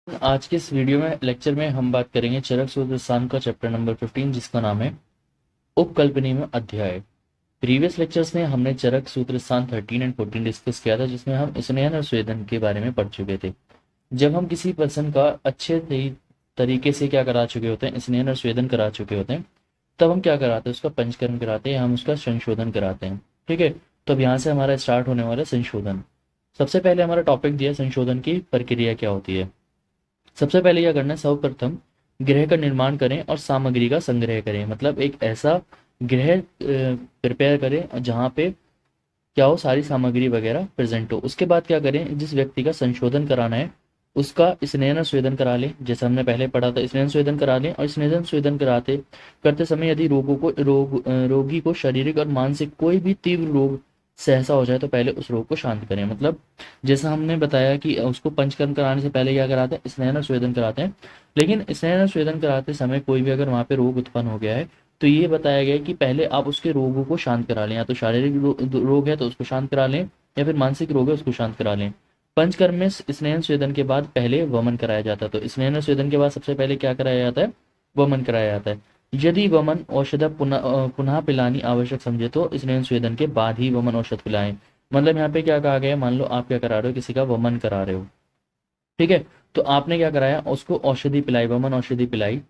आज के इस वीडियो में लेक्चर में हम बात करेंगे चरक सूत्र स्थान का चैप्टर नंबर 15 जिसका नाम है उपकल्पनीय में अध्याय। प्रीवियस लेक्चर्स में हमने चरक सूत्र स्थान 13 एंड 14 डिस्कस किया था, जिसमें हम स्नेहन और स्वेदन के बारे में पढ़ चुके थे। जब हम किसी पर्सन का अच्छे तरीके से क्या करा चुके होते हैं, स्नेहन और स्वेदन करा चुके होते हैं, तब हम क्या कराते हैं, उसका पंचकर्म कराते हैं, हम उसका संशोधन कराते हैं। ठीक है, तो अब यहाँ से हमारा स्टार्ट होने वाला है संशोधन। सबसे पहले हमारा टॉपिक दिया संशोधन की प्रक्रिया क्या होती है। सबसे पहले क्या करना है, सर्वप्रथम गृह का निर्माण करें और सामग्री का संग्रह करें। मतलब एक ऐसा गृह प्रिपेयर करें जहाँ पे क्या हो, सारी सामग्री वगैरह प्रेजेंट हो। उसके बाद क्या करें, जिस व्यक्ति का संशोधन कराना है उसका स्नेहन स्वेदन करा लें, जैसे हमने पहले पढ़ा था। स्नेहन स्वेदन करा लें और स्नेहन स्वेदन कराते करते समय यदि रोगी को शारीरिक और मानसिक कोई भी तीव्र रोग सहसा हो जाए तो पहले उस रोग को शांत करें। मतलब जैसा हमने बताया कि उसको पंचकर्म कराने से पहले क्या कराते हैं, स्नेहन स्वेदन कराते हैं। लेकिन स्नेहन स्वेदन कराते समय कोई भी अगर वहां पे रोग उत्पन्न हो गया है तो ये बताया गया है कि पहले आप उसके रोगों को शांत करा लें। या तो शारीरिक रोग है तो उसको शांत करा लें, या फिर मानसिक रोग है उसको शांत करा लें। पंचकर्म में स्नेहन स्वेदन के बाद पहले वमन कराया जाता है। तो स्नेहन स्वेदन के बाद सबसे पहले क्या कराया जाता है, वमन कराया जाता है। यदि वमन औषध पुनः पिलानी आवश्यक समझे तो स्नेहन स्वेदन के बाद ही वमन औषध पिलाएं। मतलब यहाँ पे क्या कहा गया है, मान लो आप क्या करा रहे हो, किसी का वमन करा रहे हो, ठीक है, तो आपने क्या कराया, उसको औषधि पिलाई, वमन औषधि पिलाई,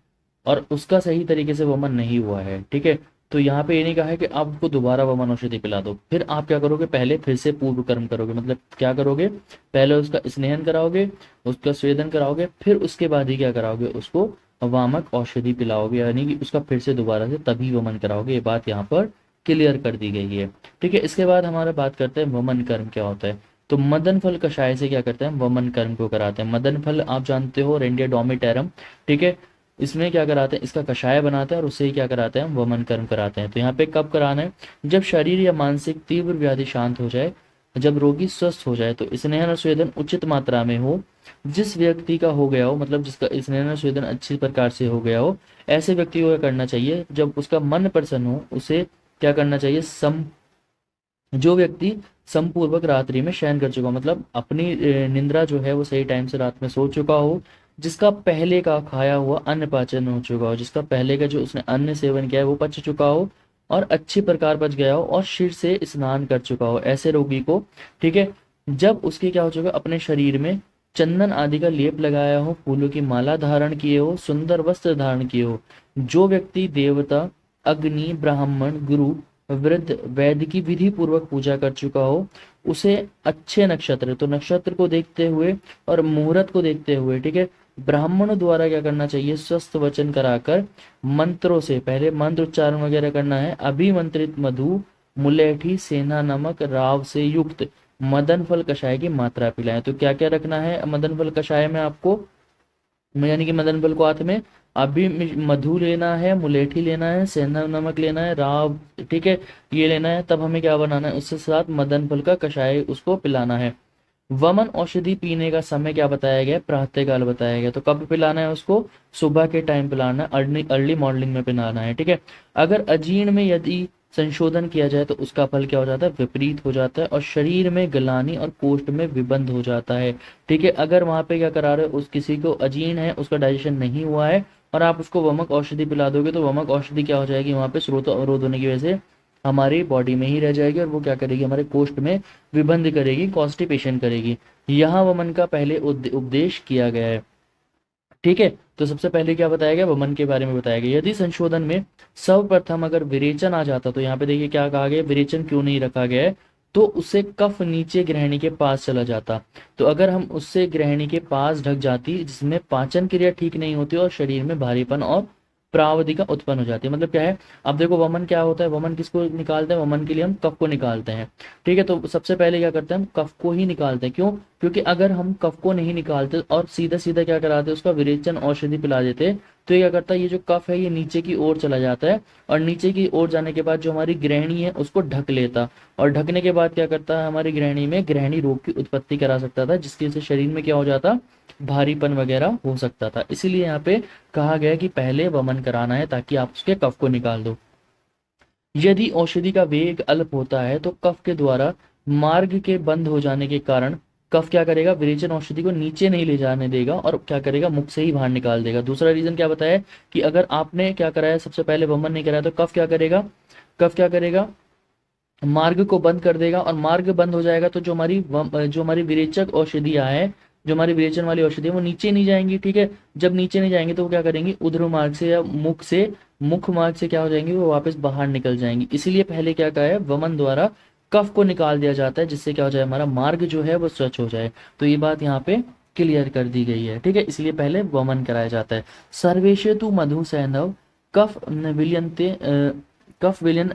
और उसका सही तरीके से वमन नहीं हुआ है, ठीक है, तो यहाँ पे ये नहीं कहा है कि आप उसको दोबारा वमन औषधि पिला दो। फिर आप क्या करोगे, पहले फिर से पूर्व कर्म करोगे। मतलब क्या करोगे, पहले उसका स्नेहन कराओगे, उसका स्वेदन कराओगे, फिर उसके बाद ही क्या कराओगे, उसको वामक औषधि पिलाओगे, यानी कि उसका फिर से दोबारा से तभी वमन कराओगे। ये बात यहाँ पर क्लियर कर दी गई है। ठीक है, इसके बाद हमारा बात करते हैं वमन कर्म क्या होता है। तो मदन फल कषाय से क्या करते हैं, वमन कर्म को कराते हैं। मदन फल आप जानते हो, रेंडिया डोमिटेरम, ठीक है, इसमें क्या कराते हैं, इसका कषाय बनाते हैं और उससे ही क्या कराते हैं, वमन कर्म कराते हैं। तो यहाँ पे कब कराना है, जब शरीर या मानसिक तीव्र व्याधि शांत हो जाए, जब रोगी स्वस्थ हो जाए, तो स्नेहन और स्वेदन उचित मात्रा में हो। जिस व्यक्ति का हो गया हो, मतलब जिसका स्नेहन और स्वेदन अच्छी प्रकार से हो गया हो, ऐसे व्यक्ति को क्या करना चाहिए, जब उसका मन प्रसन्न हो उसे क्या करना चाहिए, जो व्यक्ति समपूर्वक रात्रि में शयन कर चुका हो, मतलब अपनी निंद्रा जो है वो सही टाइम से रात में सो चुका हो, जिसका पहले का खाया हुआ अन्न पाचन हो चुका हो, जिसका पहले का जो उसने अन्न सेवन किया है वो पच चुका हो और अच्छी प्रकार पच गया हो और शीर से स्नान कर चुका हो, ऐसे रोगी को, ठीक है, जब उसके क्या हो चुका, अपने शरीर में चंदन आदि का लेप लगाया हो, फूलों की माला धारण किए हो, सुंदर वस्त्र धारण किए हो, जो व्यक्ति देवता, अग्नि, ब्राह्मण, गुरु, वृद्ध, वैद्य की विधि पूर्वक पूजा कर चुका हो, उसे अच्छे नक्षत्र, तो नक्षत्र को देखते हुए और मुहूर्त को देखते हुए, ठीक है, ब्राह्मणों द्वारा क्या करना चाहिए, स्वस्थ वचन कराकर मंत्रों से, पहले मंत्र उच्चारण वगैरह करना है, अभिमंत्रित मधु, मुलेठी, सेना नमक, राव से युक्त मदन फल कषाय की मात्रा पिलाएं। तो क्या क्या रखना है मदन फल कषाय में आपको, यानी कि मदन फल को हाथ में अभी मधु लेना है, मुलेठी लेना है, सेंधा नमक लेना है, राव, ठीक है, ये लेना है। तब हमें क्या बनाना है, उसके साथ मदन फल का कषाय उसको पिलाना है। वमन औषधि पीने का समय क्या बताया गया, प्रातः काल बताया गया। तो कब पिलाना है उसको, सुबह के टाइम पिलाना है, अर्ली अर्ली मॉर्निंग में पिलाना है, ठीक है। अगर अजीर्ण में यदि संशोधन किया जाए तो उसका फल क्या हो जाता है, विपरीत हो जाता है और शरीर में गलानी और कोष्ठ में विबंध हो जाता है। ठीक है, अगर वहां पे क्या करा रहे हो, उस किसी को अजीर्ण है, उसका डाइजेशन नहीं हुआ है और आप उसको वमक औषधि पिला दोगे तो वमक औषधि क्या हो जाएगी, वहां पे स्रोत अवरोध होने की वजह से हमारी बॉडी में ही रह जाएगी और वो क्या करेगी, हमारे कोष्ठ में विबंध करेगी, कॉन्स्टिपेशन करेगी। यहाँ वमन का पहले उपदेश किया गया है। ठीक है, तो सबसे पहले क्या बताया गया, वमन के बारे में बताया गया। यदि संशोधन में सर्वप्रथम अगर विरेचन आ जाता, तो यहाँ पे देखिए क्या कहा गया, विरेचन क्यों नहीं रखा गया है, तो उससे कफ नीचे ग्रहणी के पास चला जाता। तो अगर हम उससे ग्रहणी के पास ढक जाती, जिसमें पाचन क्रिया ठीक नहीं होती और शरीर में भारीपन और प्रावधिका उत्पन्न हो जाती है। मतलब क्या है, अब देखो वमन क्या होता है, वमन किसको निकालते हैं, वमन के लिए हम कफ को निकालते हैं। ठीक है, तो सबसे पहले क्या करते हैं, हम कफ को ही निकालते हैं। क्यों, क्योंकि अगर हम कफ को नहीं निकालते और सीधा सीधा क्या कराते, उसका विरेचन औषधि पिला देते, तो ये क्या करता है, ये जो कफ है ये नीचे की ओर चला जाता है और नीचे की ओर जाने के बाद जो हमारी ग्रहणी है उसको ढक लेता, और ढकने के बाद क्या करता है, हमारी ग्रहणी में ग्रहणी रोग की उत्पत्ति करा सकता था, जिसकी वजह से शरीर में क्या हो जाता, भारीपन वगैरह हो सकता था। इसीलिए यहाँ पे कहा गया कि पहले वमन कराना है ताकि आप उसके कफ को निकाल दो। यदि औषधि का वेग अल्प होता है तो कफ के द्वारा मार्ग के बंद हो जाने के कारण कफ क्या करेगा, विरेचन औषधि को नीचे नहीं ले जाने देगा और क्या करेगा, मुख से ही बाहर निकाल देगा। दूसरा रीजन क्या बताया कि अगर आपने क्या कराया, सबसे पहले वमन नहीं कराया तो कफ क्या करेगा, कफ क्या करेगा, मार्ग को बंद कर देगा, और मार्ग बंद हो जाएगा तो जो हमारी विरेचक औषधियां है, जो हमारी विरेचन वाली औषधि है वो नीचे नहीं जाएंगी। ठीक है, जब नीचे नहीं जाएंगे तो वो क्या करेंगी, उदर मार्ग से या मुख मार्ग से क्या हो जाएंगी, वो वापस बाहर निकल जाएंगी। इसीलिए पहले क्या कहा है, वमन द्वारा कफ को निकाल दिया जाता है, जिससे क्या हो जाए, हमारा मार्ग जो है वो स्वच्छ हो जाए। तो ये बात यहाँ पे क्लियर कर दी गई है। ठीक है, इसलिए पहले वमन कराया जाता है। सर्वेशे तु मधु सैंधव कफ विलियंते कफ विलियन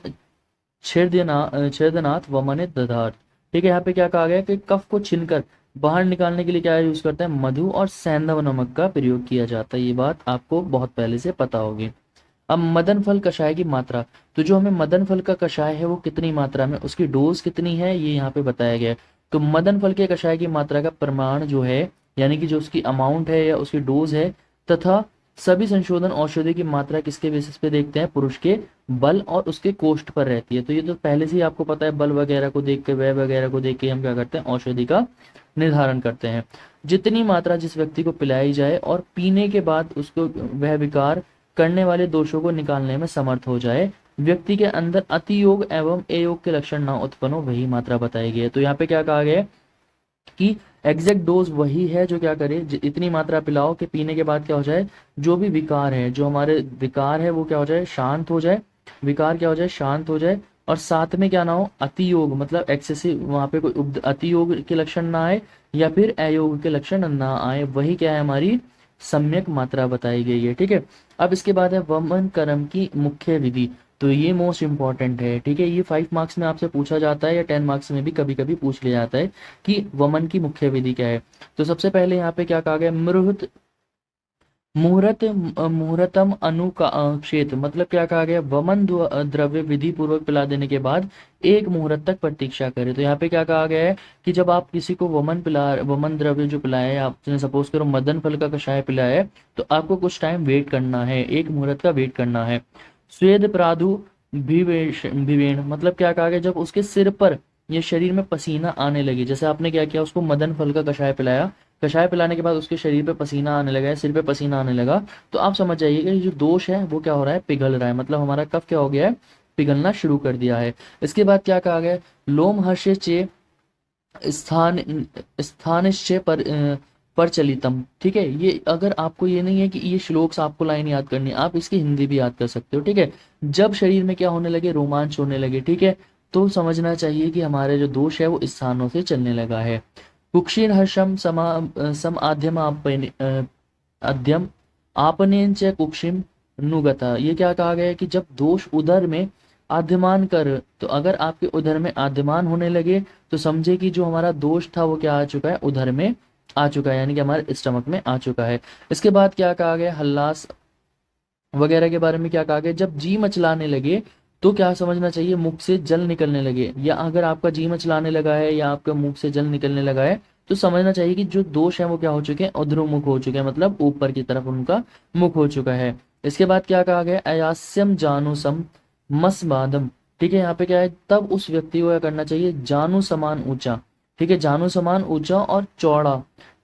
छेदनाथ वमने दधार। ठीक है, यहाँ पे क्या कहा गया कि कफ को छीनकर बाहर निकालने के लिए क्या यूज करते हैं, मधु और सैंधव नमक का प्रयोग किया जाता है। ये बात आपको बहुत पहले से पता होगी। अब मदन फल कषाय की मात्रा, तो जो हमें मदन फल का कषाय है वो कितनी मात्रा में, उसकी डोज कितनी है, ये यहाँ पे बताया गया है। तो मदन फल के कषाय की मात्रा का प्रमाण जो है, यानी कि जो उसकी अमाउंट है या उसकी डोज है, तथा सभी संशोधन औषधि की मात्रा किसके बेसिस पे देखते हैं, पुरुष के बल और उसके कोष्ठ पर रहती है। तो ये तो पहले से ही आपको पता है, बल वगैरह को देख के, वय वगैरह को देख के हम क्या करते हैं, औषधि का निर्धारण करते हैं। जितनी मात्रा जिस व्यक्ति को पिलाई जाए और पीने के बाद उसको वह विकार करने वाले दोषों को निकालने में समर्थ हो जाए, व्यक्ति के अंदर अतियोग एवं अयोग के लक्षण ना उत्पन्न हो, वही मात्रा बताई गई है। तो यहाँ पे क्या कहा गया है कि एग्जैक्ट डोज वही है जो क्या करे, इतनी मात्रा पिलाओ कि पीने के बाद क्या हो जाए, जो भी विकार है, जो हमारे विकार है वो क्या हो जाए, शांत हो जाए, विकार क्या हो जाए, शांत हो जाए, और साथ में क्या ना हो, अतियोग मतलब एक्सेसिव, वहां पे कोई अतियोग के लक्षण ना आए या फिर अयोग के लक्षण ना आए, वही क्या है, हमारी सम्यक मात्रा बताई गई है। ठीक है, अब इसके बाद है वमन कर्म की मुख्य विधि। तो ये मोस्ट इंपॉर्टेंट है। ठीक है, ये 5 मार्क्स में आपसे पूछा जाता है या 10 मार्क्स में भी कभी कभी पूछ लिया जाता है कि वमन की मुख्य विधि क्या है। तो सबसे पहले यहाँ पे क्या कहा गया, मुहूर्तम अनुक्षेत्र, मतलब क्या कहा गया, वमन द्रव्य विधि पूर्वक पिला देने के बाद 1 मुहूर्त तक प्रतीक्षा करें। तो यहाँ पे क्या कहा गया है कि जब आप किसी को वमन द्रव्य जो पिलाया है, आपने सपोज करो मदन फल का कषाय पिलाया है, तो आपको कुछ टाइम वेट करना है, 1 मुहूर्त का वेट करना है। स्वेद प्रादु विवेण, मतलब क्या कहा गया, जब उसके सिर पर या शरीर में पसीना आने लगे, जैसे आपने क्या किया, उसको मदन फल का कषाय पिलाया, कषाय पिलाने के बाद उसके शरीर पे पसीना आने लगा है, सिर पे पसीना आने लगा, तो आप समझ जाइए कि जो दोष है वो क्या हो रहा है, पिघल रहा है, मतलब हमारा कफ क्या हो गया है, पिघलना शुरू कर दिया है। इसके बाद क्या कहा गया, लोम हर्षे चे स्थान स्थानिश्चय प्रचलितम। ठीक है, ये अगर आपको ये नहीं है कि ये श्लोक्स आपको लाइन याद करनी, आप इसकी हिंदी भी याद कर सकते हो। ठीक है, जब शरीर में क्या होने लगे, रोमांच होने लगे, ठीक है, तो समझना चाहिए कि हमारे जो दोष है वो स्थानों से चलने लगा है। कुक्षीर हर्षम सम आद्यम अध्यम आपने च कुक्षिम नुगता। ये क्या कहा गया है कि जब दोष उदर में आद्यमान कर, तो अगर आपके उदर में आद्यमान होने लगे तो समझे कि जो हमारा दोष था वो क्या आ चुका है, उदर में आ चुका है, यानी कि हमारे स्टमक में आ चुका है। इसके बाद क्या कहा गया, हल्लास वगैरह के बारे में क्या कहा गया, जब जी मचलाने लगे तो क्या समझना चाहिए, मुख से जल निकलने लगे, या अगर आपका जी मचलाने लगा है या आपका मुख से जल निकलने लगा है तो समझना चाहिए कि जो दोष है वो क्या हो चुके हैं, अधोमुख हो चुके हैं, मतलब ऊपर की तरफ उनका मुख हो चुका है। इसके बाद क्या कहा गया, अयास्यम जानूसम मसबादम। ठीक है, यहाँ पे क्या है, तब उस व्यक्ति को क्या करना चाहिए, जानू समान ऊंचा, ठीक है, जानू समान ऊंचा और चौड़ा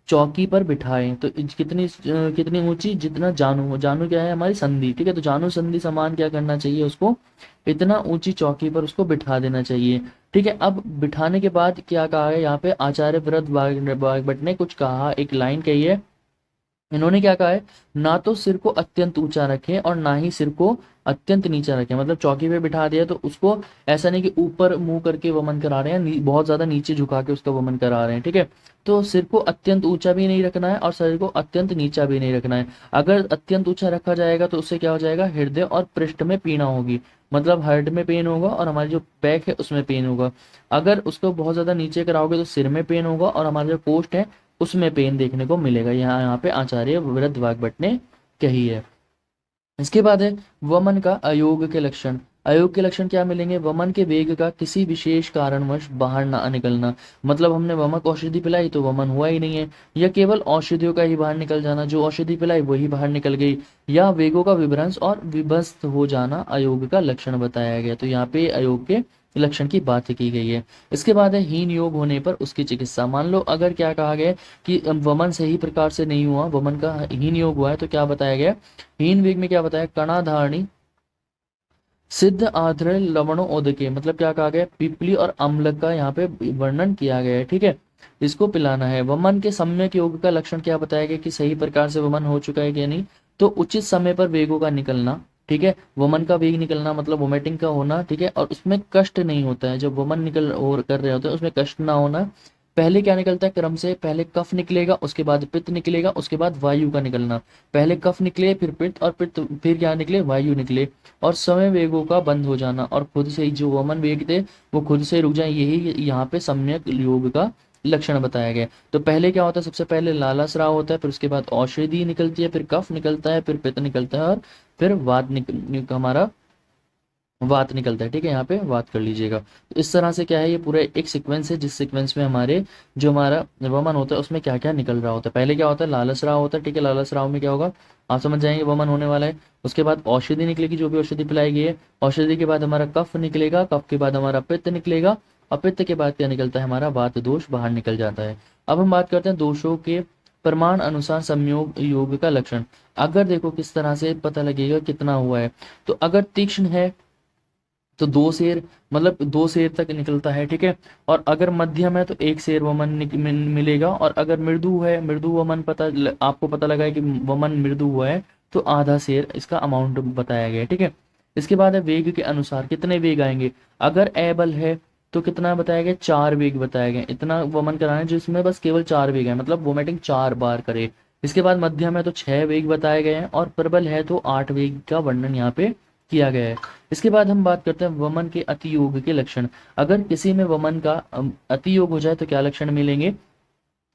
चौकी पर बिठाएं। तो कितनी ऊंची, जितना जानू, जानू क्या है, हमारी संधि। ठीक है, तो जानू संधि समान क्या करना चाहिए, उसको इतना ऊंची चौकी पर उसको बिठा देना चाहिए। ठीक है, अब बिठाने के बाद क्या कहा है, यहाँ पे आचार्य भरत भट्ट ने कुछ कहा, एक लाइन कही है, इन्होंने क्या कहा है, ना तो सिर को अत्यंत ऊंचा रखें और ना ही सिर को अत्यंत नीचा रखें। मतलब चौकी पे बिठा दिया तो उसको ऐसा नहीं कि ऊपर मुंह करके वमन करा रहे हैं, बहुत ज्यादा नीचे झुका के उसका वमन करा रहे हैं। ठीक है, तो सिर को अत्यंत ऊंचा भी नहीं रखना है और शरीर को अत्यंत नीचा भी नहीं रखना है। अगर अत्यंत ऊंचा रखा जाएगा तो उससे क्या हो जाएगा, हृदय और पृष्ठ में पीड़ा होगी, मतलब हार्ट में पेन होगा और हमारी जो बैक है उसमें पेन होगा। अगर उसको बहुत ज्यादा नीचे कराओगे तो सिर में पेन होगा और हमारा जो कोष्ठ है उसमें पेन देखने को मिलेगा। यहाँ पे आचार्य भरत भट्ट ने कही है। इसके बाद है वमन का अयोग के लक्षण। अयोग के लक्षण क्या मिलेंगे, वमन के वेग का किसी विशेष कारणवश बाहर ना निकलना, मतलब हमने वमक औषधि पिलाई तो वमन हुआ ही नहीं है, या केवल औषधियों का ही बाहर निकल जाना, जो औषधि पिलाई वही बाहर निकल गई, या वेगों का विभ्रंश और विभस्त हो जाना अयोग का लक्षण बताया गया। तो यहाँ पे अयोग के लक्षण की बात की गई है। इसके बाद है हीन योग होने पर उसकी चिकित्सा। मान लो अगर क्या कहा गया है कि वमन सही प्रकार से नहीं हुआ, वमन का हीन योग हुआ है, तो क्या बताया गया, हीन वेग में क्या बताया, कणाधारणी सिद्ध आध्र लवणों उदके, मतलब क्या कहा गया, पिपली और अम्ल का यहाँ पे वर्णन किया गया है। ठीक है, इसको पिलाना है। वमन के सम्यक योग का लक्षण क्या बताया गया कि सही प्रकार से वमन हो चुका है कि नहीं, तो उचित समय पर वेगों का निकलना। ठीक है, वमन का वेग निकलना मतलब वोमिटिंग का होना। ठीक है, और उसमें कष्ट नहीं होता है, जब वमन निकल और कर रहे होते हैं उसमें कष्ट ना होना। पहले क्या निकलता है क्रम से, पहले कफ निकलेगा, उसके बाद पित्त निकलेगा, उसके बाद वायु का निकलना। पहले कफ निकले, फिर पित्त, और पित्त फिर क्या निकले, वायु निकले। और समय वेगों का बंद हो जाना, और खुद से ही जो वमन वेग थे वो खुद से रुक जाए, यही यहाँ पे सम्यक योग का लक्षण बताया गया। तो पहले क्या होता है, सबसे पहले लाला स्राव होता है, फिर उसके बाद औषधि निकलती है, फिर कफ निकलता है, फिर पित्त निकलता है, और फिर हमारा वात निकलता है। ठीक है, यहाँ पे बात कर लीजिएगा। तो इस तरह से क्या है, ये पूरा एक सीक्वेंस है, जिस सीक्वेंस में हमारे जो हमारा वमन होता है उसमें क्या क्या निकल रहा होता है। पहले क्या होता है, लालच राव होता है। ठीक है, लालच राव में क्या होगा, आप समझ जाएंगे वमन होने वाला है। उसके बाद औषधि निकलेगी, जो भी औषधि पिलाई गई है। औषधि के बाद हमारा कफ निकलेगा, कफ के बाद हमारा पित्त निकलेगा, और पित्त के बाद क्या निकलता है, हमारा वात दोष बाहर निकल जाता है। अब हम बात करते हैं दोषों के प्रमाण अनुसार संयोग योग का लक्षण। अगर देखो किस तरह से पता लगेगा कितना हुआ है, तो अगर तीक्ष्ण है तो 2 शेर, मतलब 2 शेर तक निकलता है। ठीक है, और अगर मध्यम है तो 1 शेर वमन मिलेगा, और अगर मृदु है, मृदु वमन आपको पता लगा है कि वमन मृदु हुआ है, तो आधा शेर इसका अमाउंट बताया गया है। ठीक है, इसके बाद है वेग के अनुसार कितने वेग आएंगे। अगर एबल है तो कितना बताया गया, 4 वेग बताया गया, इतना वमन कराना है जिसमें बस केवल 4 वेग है, मतलब वोमिटिंग 4 बार करे। इसके बाद मध्यम है तो 6 वेग बताए गए हैं, और प्रबल है तो 8 वेग का वर्णन यहाँ पे किया गया है। इसके बाद हम बात करते हैं वमन के अतियोग के लक्षण। अगर किसी में वमन का अतियोग हो जाए तो क्या लक्षण मिलेंगे।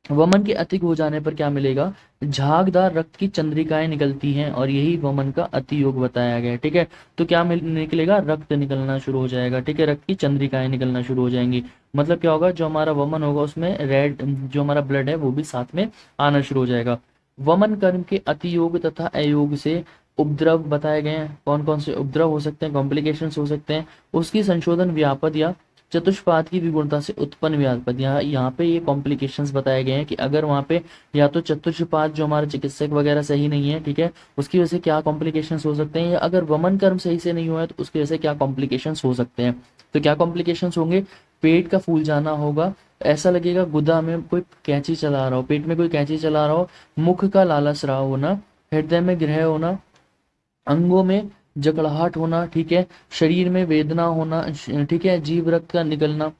वमन के अधिक हो जाने पर क्या मिलेगा, झागदार रक्त की चंद्रिकाएं निकलती हैं, और यही वमन का अतियोग बताया गया है। ठीक है, तो क्या निकलेगा, रक्त निकलना शुरू हो जाएगा। ठीक है, रक्त की चंद्रिकाएं निकलना शुरू हो जाएंगी, मतलब क्या होगा, जो हमारा वमन होगा उसमें रेड जो हमारा ब्लड है वो भी साथ में आना शुरू हो जाएगा। वमन कर्म के अतियोग तथा अयोग से उपद्रव बताए गए हैं, कौन कौन से उपद्रव हो सकते हैं, कॉम्प्लिकेशंस हो सकते हैं। उसकी संशोधन व्यापद या चतुष्पाद की विगुणता से उत्पन्न व्यापद, यहाँ पे ये कॉम्प्लिकेशंस बताए गए हैं कि अगर वहाँ पे या तो चतुष्पाद जो हमारे चिकित्सक वगैरह सही नहीं है, ठीक है, उसकी वजह से क्या कॉम्प्लिकेशंस हो सकते हैं, या अगर वमन कर्म सही से नहीं हुआ है तो उसकी वजह से क्या कॉम्प्लिकेशंस हो सकते हैं। तो क्या कॉम्प्लिकेशंस होंगे, पेट का फूल जाना होगा, ऐसा लगेगा गुदा में कोई कैंची चला रहा हो, पेट में कोई कैंची चला रहा हो, मुख का लाला स्राव होना, हृदय में ग्रह होना, अंगों में जकड़ाहट होना। ठीक है, शरीर में वेदना होना। ठीक है, जीव रक्त का निकलना,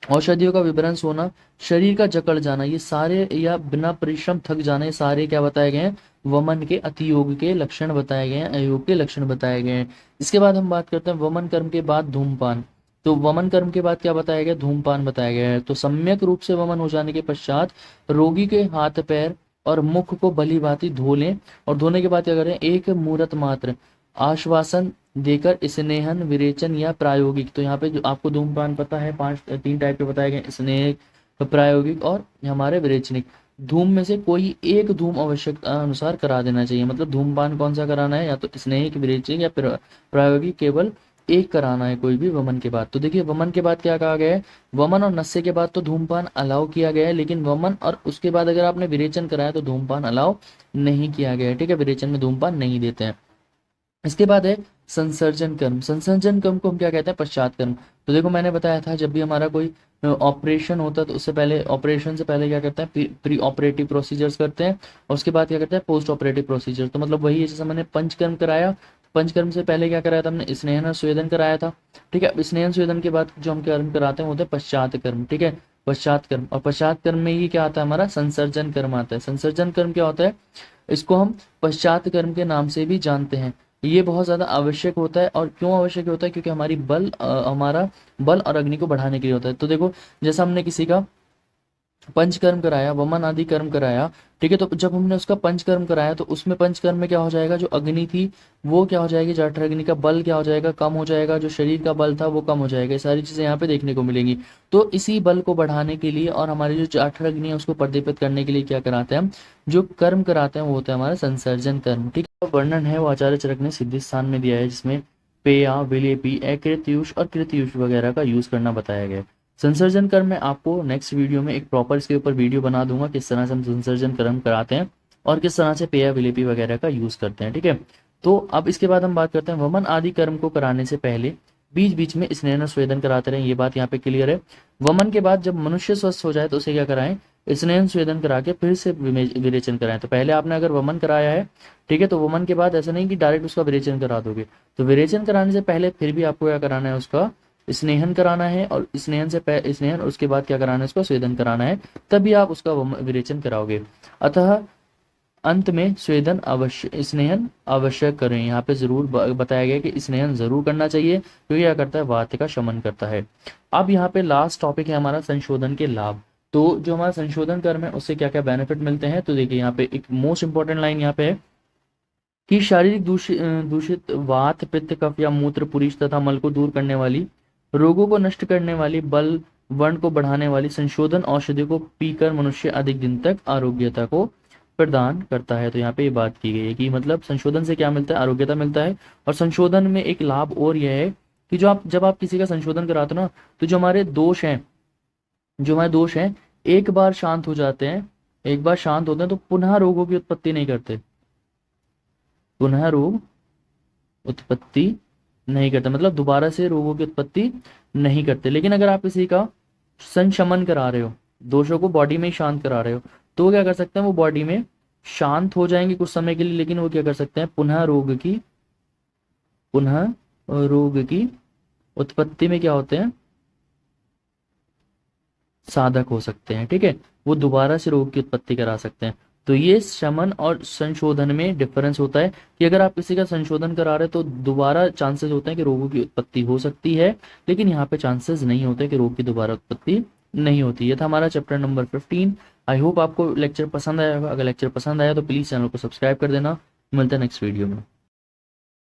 औषधियों का विभ्रंश होना, शरीर का जकड़ जाना, ये सारे या बिना परिश्रम थक जाना, ये सारे क्या बताए गए हैं, वमन के अतियोग के लक्षण बताए गए हैं, अयोग के लक्षण बताए गए हैं। इसके बाद हम बात करते हैं वमन कर्म के बाद धूमपान। तो वमन कर्म के बाद क्या बताया गया, धूमपान बताया गया है। तो सम्यक रूप से वमन हो जाने के पश्चात रोगी के हाथ पैर और मुख को भली भांति धो लें, और धोने के बाद क्या करें, एक मुहूर्त मात्र आश्वासन देकर स्नेहन, विरेचन या प्रायोगिक। तो यहाँ पे जो आपको धूमपान पता है, 3 टाइप के बताए गए, स्नेह, प्रायोगिक और हमारे विरेचनिक। धूम में से कोई एक धूम आवश्यकता अनुसार करा देना चाहिए, मतलब धूमपान कौन सा कराना है, या तो स्नेहिक, विरेचनिक या प्रायोगिक, केवल एक कराना है कोई भी वमन के बाद। तो देखिए वमन के बाद क्या कहा गया है, वमन और नशे के बाद तो धूमपान अलाउ किया गया है, लेकिन वमन और उसके बाद अगर आपने विरेचन कराया तो धूमपान अलाउ नहीं किया गया है। ठीक है, विरेचन में धूमपान नहीं देते हैं। इसके बाद है संसर्जन कर्म। संसर्जन कर्म को हम क्या कहते हैं, पश्चात कर्म। तो देखो मैंने बताया था जब भी हमारा कोई ऑपरेशन होता है तो उससे पहले, ऑपरेशन से पहले क्या करते हैं, प्री ऑपरेटिव प्रोसीजर्स करते हैं, और उसके बाद क्या करते हैं, पोस्ट ऑपरेटिव प्रोसीजर। तो मतलब वही है, जैसे मैंने पंचकर्म कराया, पंचकर्म से पहले क्या कराया था हमने, स्नेहन और स्वेदन कराया था। ठीक है, स्नेहन स्वेदन के बाद जो हम कर्म कराते हैं वो होता है पश्चात कर्म। ठीक है, पश्चात कर्म, और पश्चात कर्म में ही क्या आता है, हमारा संसर्जन कर्म आता है। संसर्जन कर्म क्या होता है, इसको हम पश्चात कर्म के नाम से भी जानते हैं। ये बहुत ज़्यादा आवश्यक होता है, और क्यों आवश्यक होता है, क्योंकि हमारा बल और अग्नि को बढ़ाने के लिए होता है। तो देखो जैसा हमने किसी का पंचकर्म कराया, वमन आदि कर्म कराया, ठीक है, तो जब हमने उसका पंचकर्म कराया तो उसमें पंचकर्म में क्या हो जाएगा, जो अग्नि थी वो क्या हो जाएगी, जठर अग्नि का बल क्या हो जाएगा, कम हो जाएगा, जो शरीर का बल था वो कम हो जाएगा। ये सारी चीजें यहाँ पे देखने को मिलेंगी। तो इसी बल को बढ़ाने के लिए और हमारी जो जठर अग्नि है उसको प्रदीपित करने के लिए क्या कराते हैं हम, जो कर्म कराते हैं वो होता है हमारा संसर्जन कर्म। ठीक है, वर्णन है वो आचार्य चरक ने सिद्धि स्थान में दिया है, जिसमें पेया, विलेपी, अकृतयुष और कृतयुष वगैरह का यूज करना बताया गया है। संसर्जन कर्म मैं आपको नेक्स्ट वीडियो में एक प्रॉपर इसके ऊपर वीडियो बना दूंगा, किस तरह से हम संसर्जन कर्म कराते हैं और किस तरह से पेया विलेपी वगैरह का यूज करते हैं। ठीक है, तो अब इसके बाद हम बात करते हैं वमन आदि कर्म को कराने से पहले बीच बीच में स्नेहन और स्वेदन कराते रहें, ये बात यहाँ पे क्लियर है। वमन के बाद जब मनुष्य स्वस्थ हो जाए तो उसे क्या कराएं, स्नेहन स्वेदन करा के फिर से विरेचन कराएं। तो पहले आपने अगर वमन कराया है, ठीक है, तो वमन के बाद ऐसा नहीं कि डायरेक्ट उसका विरेचन करा दोगे, तो विरेचन कराने से पहले फिर भी आपको क्या कराना है, उसका स्नेहन कराना है, और स्नेहन से स्नेहन उसके बाद क्या कराना है, उसका स्वेदन कराना है, तभी आप उसका विरेचन कराओगे। अतः अंत में स्वेदन अवश्य, स्नेहन अवश्य करें। यहाँ पे जरूर बताया गया कि स्नेहन जरूर करना चाहिए, क्योंकि क्या करता है, वात का शमन करता है। अब यहाँ पे लास्ट टॉपिक है हमारा संशोधन के लाभ। तो जो हमारा संशोधन कर्म है उससे क्या क्या बेनिफिट मिलते हैं, तो देखिए यहाँ पे एक मोस्ट इंपॉर्टेंट लाइन यहाँ पे है कि शारीरिक दूषित वात, पित्त, कफ या मूत्र, पुरीष तथा मल को दूर करने वाली, रोगों को नष्ट करने वाली, बल वर्ण को बढ़ाने वाली संशोधन औषधियों को पीकर मनुष्य अधिक दिन तक आरोग्यता को प्रदान करता है। तो यहाँ पे ये बात की गई है कि मतलब संशोधन से क्या मिलता है, आरोग्यता मिलता है। और संशोधन में एक लाभ और यह है कि जब आप किसी का संशोधन कराते हो ना, तो जो हमारे दोष हैं एक बार शांत हो जाते हैं, एक बार शांत होते हैं तो पुनः रोगों की उत्पत्ति नहीं करते, पुनः रोग उत्पत्ति नहीं करते, मतलब दोबारा से रोगों की उत्पत्ति नहीं करते। लेकिन अगर आप किसी का संशमन करा रहे हो, दोषों को बॉडी में ही शांत करा रहे हो, तो वो क्या कर सकते हैं, वो बॉडी में शांत हो जाएंगे कुछ समय के लिए, लेकिन वो क्या कर सकते हैं, पुनः रोग की उत्पत्ति में क्या होते हैं, साधक हो सकते हैं। ठीक है, वो दोबारा से रोग की उत्पत्ति करा सकते हैं। तो ये शमन और संशोधन में डिफरेंस होता है कि अगर आप किसी का संशोधन करा रहे हैं तो दोबारा चांसेस होते हैं कि रोगों की उत्पत्ति हो सकती है, लेकिन यहाँ पे चांसेस नहीं होते कि रोग की दोबारा उत्पत्ति नहीं होती। ये था हमारा चैप्टर नंबर 15। आई होप आपको लेक्चर पसंद आया होगा। अगर लेक्चर पसंद आया तो प्लीज चैनल को सब्सक्राइब कर देना। मिलते हैं नेक्स्ट वीडियो में।